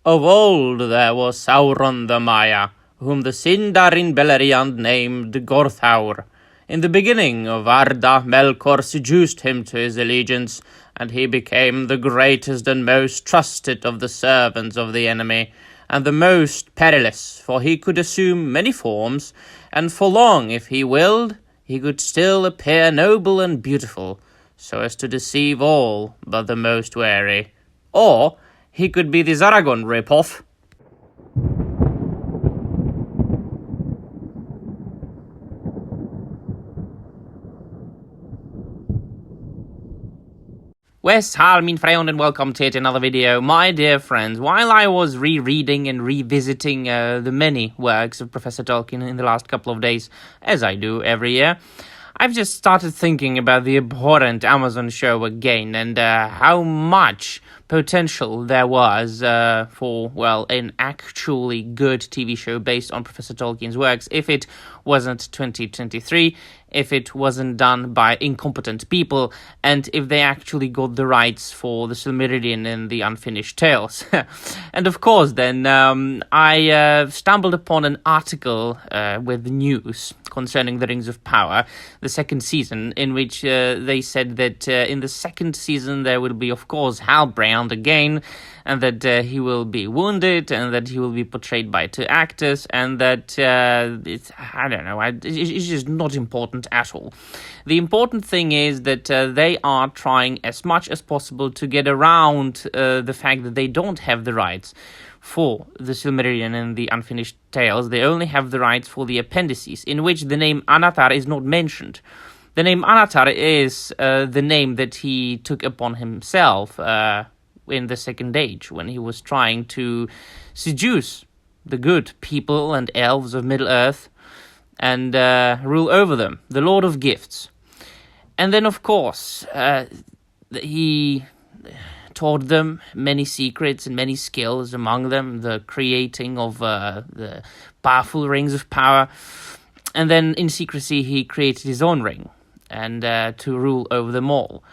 Of old there was Sauron the Maya, whom the Sindar in Beleriand named Gorthaur. In the beginning of Arda, Melkor seduced him to his allegiance, and he became the greatest and most trusted of the servants of the enemy, and the most perilous, for he could assume many forms, and for long, if he willed, he could still appear noble and beautiful, so as to deceive all but the most wary. Or he could be the Zaragon ripoff. Wes, hall min freund, and welcome to yet another video. My dear friends, while I was rereading and revisiting the many works of Professor Tolkien in the last couple of days, as I do every year, I've just started thinking about the abhorrent Amazon show again, and how much potential there was for, well, an actually good TV show based on Professor Tolkien's works if it wasn't 2023, if it wasn't done by incompetent people, and if they actually got the rights for the Silmarillion and the Unfinished Tales. And of course, then, I stumbled upon an article with news concerning the Rings of Power, the second season, in which they said that in the second season there will be, of course, Halbrand again, and that he will be wounded, and that he will be portrayed by two actors, and that it's just not important at all. The important thing is that they are trying as much as possible to get around the fact that they don't have the rights for the Silmarillion and the Unfinished Tales. They only have the rights for the appendices, in which the name Anatar is not mentioned. The name Anatar is the name that he took upon himself in the Second Age, when he was trying to seduce the good people and elves of Middle-earth and rule over them, the Lord of Gifts. And then, of course, he taught them many secrets and many skills, among them the creating of the powerful rings of power. And then, in secrecy, he created his own ring, and to rule over them all.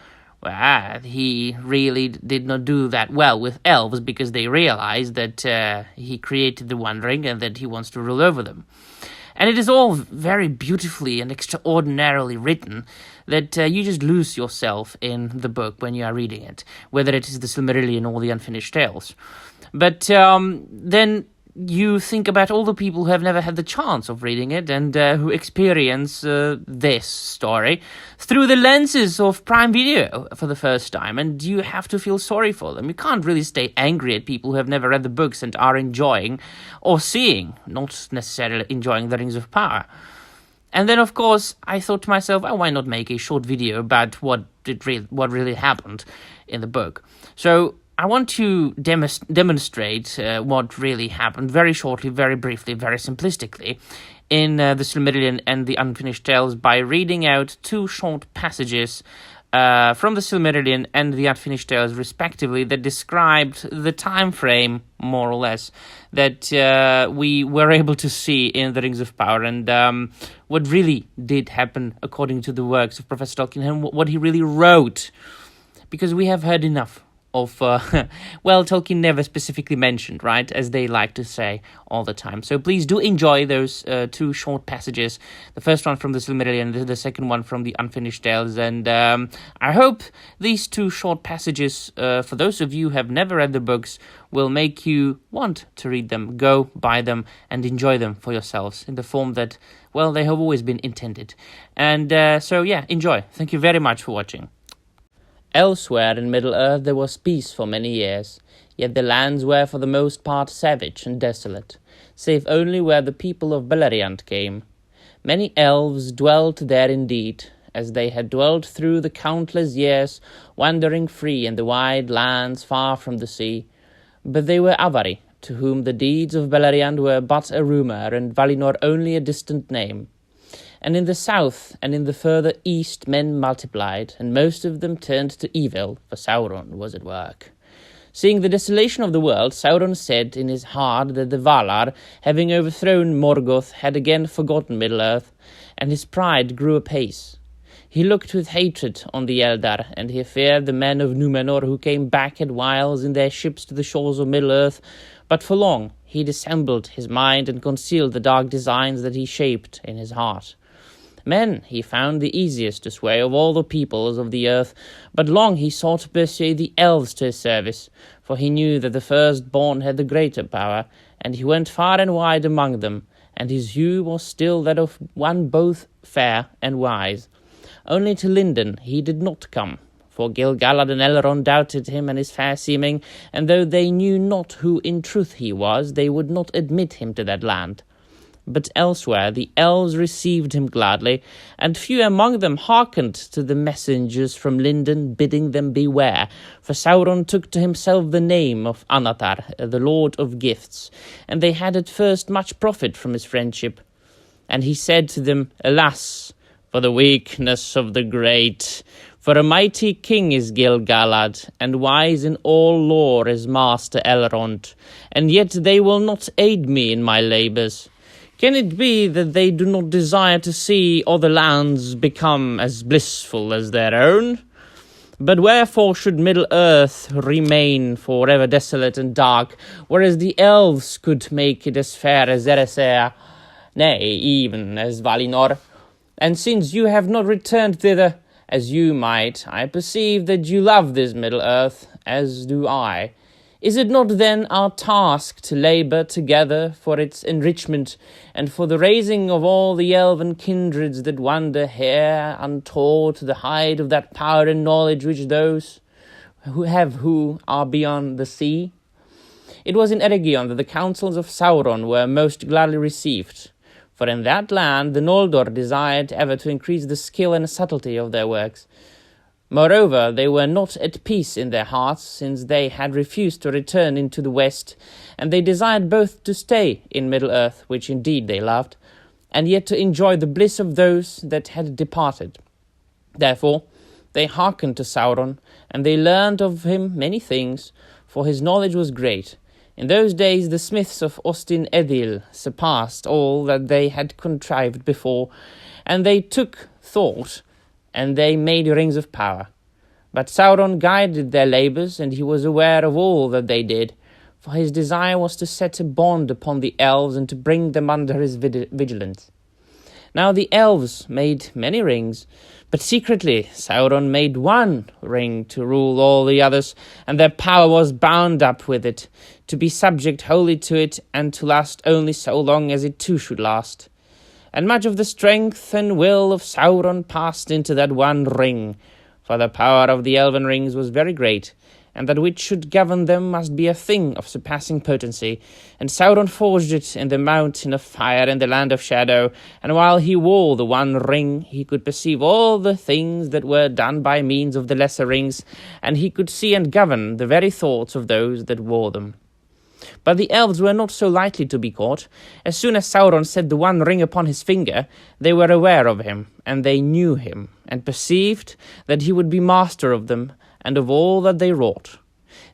Well, he really did not do that well with elves, because they realized that he created the One Ring and that he wants to rule over them. And it is all very beautifully and extraordinarily written that you just lose yourself in the book when you are reading it, whether it is the Silmarillion or the Unfinished Tales. But then you think about all the people who have never had the chance of reading it and who experience this story through the lenses of Prime Video for the first time, and you have to feel sorry for them. You can't really stay angry at people who have never read the books and are enjoying or seeing, not necessarily enjoying, the Rings of Power. And then, of course, I thought to myself, why not make a short video about what really happened in the book? So I want to demonstrate what really happened very shortly, very briefly, very simplistically in the Silmarillion and the Unfinished Tales by reading out two short passages from the Silmarillion and the Unfinished Tales, respectively, that described the time frame, more or less, that we were able to see in the Rings of Power, and what really did happen according to the works of Professor Tolkien and what he really wrote, because we have heard enough of, Tolkien never specifically mentioned, right, as they like to say all the time. So please do enjoy those two short passages, the first one from the Silmarillion, the second one from the Unfinished Tales, and I hope these two short passages, for those of you who have never read the books, will make you want to read them, go buy them, and enjoy them for yourselves in the form that, well, they have always been intended. And so, yeah, enjoy. Thank you very much for watching. Elsewhere in Middle-earth there was peace for many years, yet the lands were for the most part savage and desolate, save only where the people of Beleriand came. Many elves dwelt there indeed, as they had dwelt through the countless years, wandering free in the wide lands far from the sea. But they were Avari, to whom the deeds of Beleriand were but a rumour, and Valinor only a distant name. And in the south and in the further east men multiplied, and most of them turned to evil, for Sauron was at work. Seeing the desolation of the world, Sauron said in his heart that the Valar, having overthrown Morgoth, had again forgotten Middle-earth, and his pride grew apace. He He looked with hatred on the Eldar, and he feared the men of Númenor who came back at whiles in their ships to the shores of Middle-earth, but for long he dissembled his mind and concealed the dark designs that he shaped in his heart. Men he found the easiest to sway of all the peoples of the earth, but long he sought to persuade the elves to his service, for he knew that the firstborn had the greater power, and he went far and wide among them, and his hue was still that of one both fair and wise. Only to Lindon he did not come, for Gil-galad and Elrond doubted him and his fair seeming, and though they knew not who in truth he was, they would not admit him to that land. But elsewhere the elves received him gladly, and few among them hearkened to the messengers from Lindon bidding them beware, for Sauron took to himself the name of Anatar, the Lord of Gifts, and they had at first much profit from his friendship. And he said to them, Alas, for the weakness of the great! For a mighty king is Gil-galad, and wise in all lore is Master Elrond, and yet they will not aid me in my labours. Can it be that they do not desire to see other lands become as blissful as their own? But wherefore should Middle-earth remain forever desolate and dark, whereas the elves could make it as fair as Erisea, nay, even as Valinor? And since you have not returned thither, as you might, I perceive that you love this Middle-earth, as do I. Is it not then our task to labour together for its enrichment, and for the raising of all the elven kindreds that wander here untaught to the height of that power and knowledge which those who are beyond the sea? It was in Eregion that the counsels of Sauron were most gladly received, for in that land the Noldor desired ever to increase the skill and subtlety of their works. Moreover, they were not at peace in their hearts, since they had refused to return into the west, and they desired both to stay in Middle-earth, which indeed they loved, and yet to enjoy the bliss of those that had departed. Therefore, they hearkened to Sauron, and they learned of him many things, for his knowledge was great. In those days the smiths of Ostin Edil surpassed all that they had contrived before, and they took thought, and they made rings of power. But Sauron guided their labours, and he was aware of all that they did, for his desire was to set a bond upon the elves and to bring them under his vigilance. Now the elves made many rings, but secretly Sauron made one ring to rule all the others, and their power was bound up with it, to be subject wholly to it, and to last only so long as it too should last. And much of the strength and will of Sauron passed into that one ring, for the power of the elven rings was very great, and that which should govern them must be a thing of surpassing potency. And Sauron forged it in the mountain of fire in the land of shadow, and while he wore the one ring, he could perceive all the things that were done by means of the lesser rings, and he could see and govern the very thoughts of those that wore them. But the elves were not so lightly to be caught. As soon as Sauron set the one ring upon his finger, they were aware of him, and they knew him, and perceived that he would be master of them, and of all that they wrought.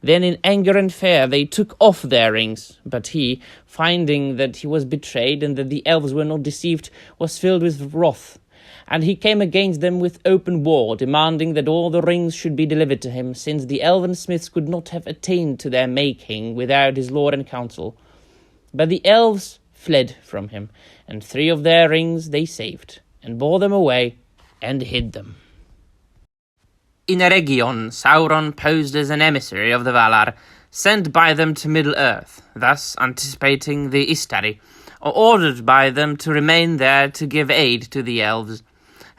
Then in anger and fear they took off their rings, but he, finding that he was betrayed, and that the elves were not deceived, was filled with wrath. And he came against them with open war, demanding that all the rings should be delivered to him, since the elven smiths could not have attained to their making without his lord and council. But the elves fled from him, and 3 of their rings they saved, and bore them away, and hid them. In Eregion, Sauron posed as an emissary of the Valar, sent by them to Middle-earth, thus anticipating the Istari, or ordered by them to remain there to give aid to the elves.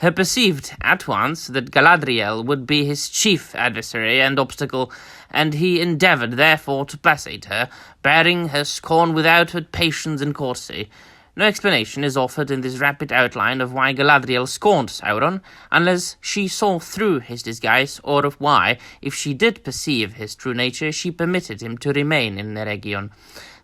He perceived at once that Galadriel would be his chief adversary and obstacle, and he endeavoured therefore to placate her, bearing her scorn with outward patience and courtesy. No explanation is offered in this rapid outline of why Galadriel scorned Sauron, unless she saw through his disguise, or of why, if she did perceive his true nature, she permitted him to remain in Eregion.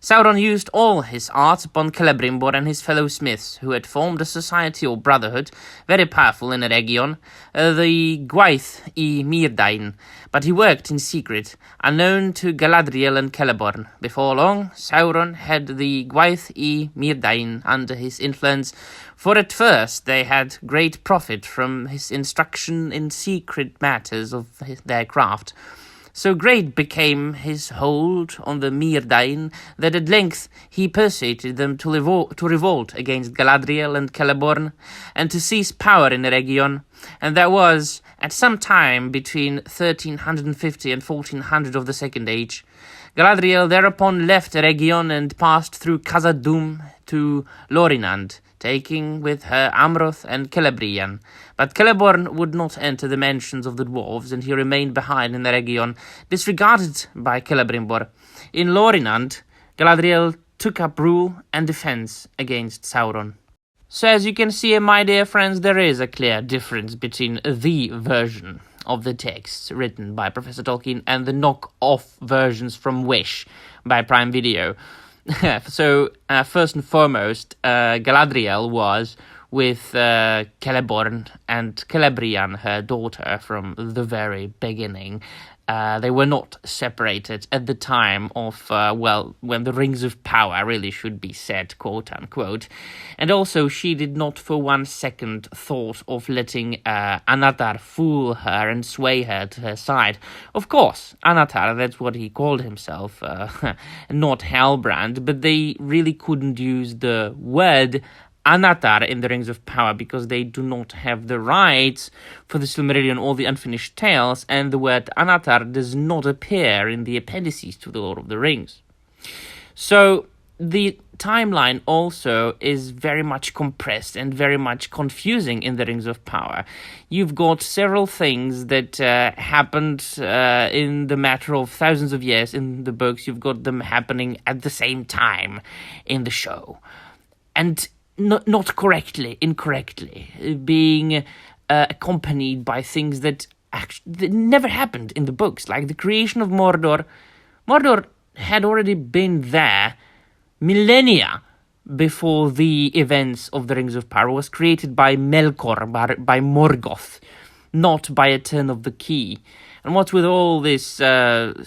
Sauron used all his arts upon Celebrimbor and his fellow smiths, who had formed a society or brotherhood, very powerful in Eregion, the Gwaith I Myrdain, but he worked in secret, unknown to Galadriel and Celeborn. Before long, Sauron had the Gwaith I Myrdain under his influence, for at first they had great profit from his instruction in secret matters of their craft. So great became his hold on the Myrdain that at length he persuaded them to revolt against Galadriel and Celeborn, and to seize power in Eregion, and that was at some time between 1350 and 1400 of the Second Age. Galadriel thereupon left Eregion and passed through Khazad-dûm to Lorinand, taking with her Amroth and Celebrian. But Celeborn would not enter the mansions of the dwarves, and he remained behind in Eregion, disregarded by Celebrimbor. In Lorinand, Galadriel took up rule and defense against Sauron. So as you can see, my dear friends, there is a clear difference between the version of the texts written by Professor Tolkien and the knock-off versions from Wish by Prime Video. So, first and foremost, Galadriel was with Celeborn and Celebrian, her daughter, from the very beginning. They were not separated at the time of, when the Rings of Power really should be said, quote-unquote. And also, she did not for 1 second thought of letting Anatar fool her and sway her to her side. Of course, Anatar, that's what he called himself, not Halbrand, but they really couldn't use the word Anatar in the Rings of Power because they do not have the rights for the Silmarillion or the Unfinished Tales, and the word Anatar does not appear in the appendices to the Lord of the Rings. So the timeline also is very much compressed and very much confusing in the Rings of Power. You've got several things that happened in the matter of thousands of years in the books. You've got them happening at the same time in the show. And not correctly, incorrectly, being accompanied by things that never happened in the books, like the creation of Mordor. Mordor had already been there millennia before the events of the Rings of Power. Was created by Melkor, by Morgoth, not by a turn of the key. And what's with all this Mithril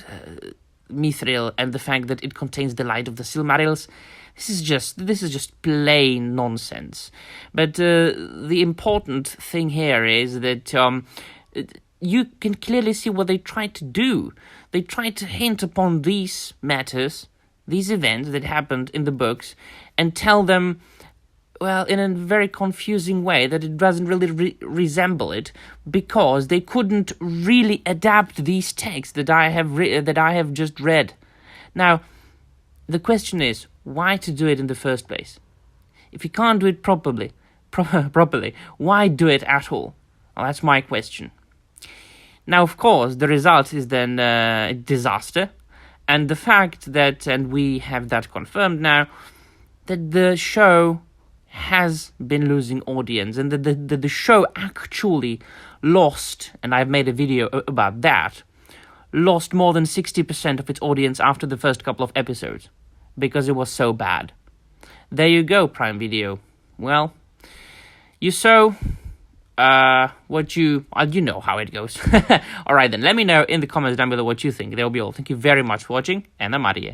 and the fact that it contains the light of the Silmarils? This is just plain nonsense. But the important thing here is that you can clearly see what they tried to do. They tried to hint upon these matters, these events that happened in the books, and tell them, well, in a very confusing way, that it doesn't really resemble it, because they couldn't really adapt these texts that I have just read. Now, the question is, why to do it in the first place? If you can't do it properly, why do it at all? Well, that's my question. Now, of course, the result is then a disaster, and the fact that, and we have that confirmed now, that the show has been losing audience, and that the show actually lost, and I've made a video about that, lost more than 60% of its audience after the first couple of episodes, because it was so bad. There you go, Prime Video. Well, you sow what you know how it goes. Alright then, let me know in the comments down below what you think. That will be all. Thank you very much for watching, and I'm out of here.